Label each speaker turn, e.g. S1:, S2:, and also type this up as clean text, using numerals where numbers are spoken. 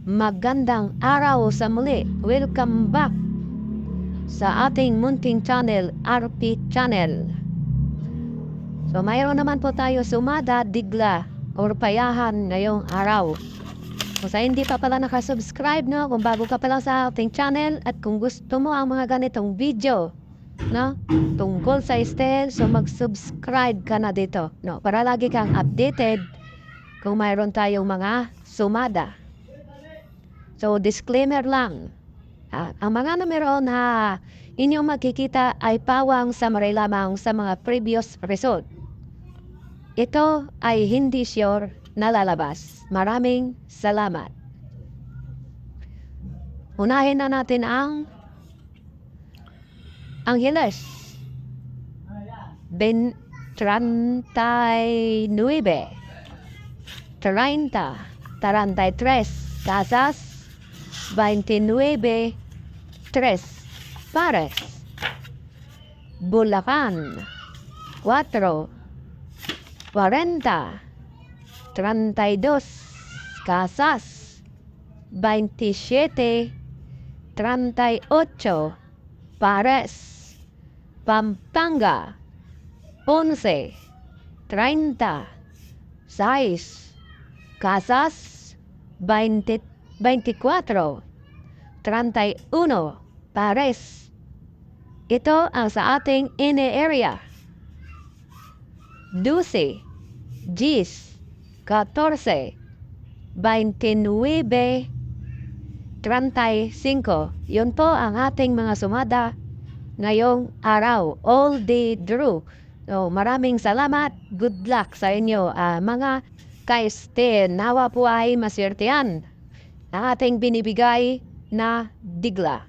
S1: Magandang araw sa muli. Welcome back sa ating munting channel, RP Channel. So mayroon naman po tayo sumada, digla, or payahan ngayong araw. Kung sa hindi pa pala nakasubscribe, no, kung bago ka pala sa ating channel at kung gusto mo ang mga ganitong video, no, tungkol sa style, so mag-subscribe ka na dito, no, para lagi kang updated kung mayroon tayong mga sumada. So, disclaimer lang. Ang mga numero na inyong makikita ay pawang summary lamang sa mga previous result. Ito ay hindi sure na lalabas. Maraming salamat. Unahin na natin ang Angeles. 39, 33, Casas, 29, 3, Pares, Bulacan, 4, 40, 32, Casas, 27, 38, Pares, Pampanga, 11, 30, 6, Casas, 20, 24, 31, Pares. Ito ang sa ating area. 12, 10, 14, 29, 35. Yun po ang ating mga sumada ngayong araw. All day draw. So, maraming salamat. Good luck sa inyo, mga kaiste. Nawa po ay maswertean ang ating binibigay na digla.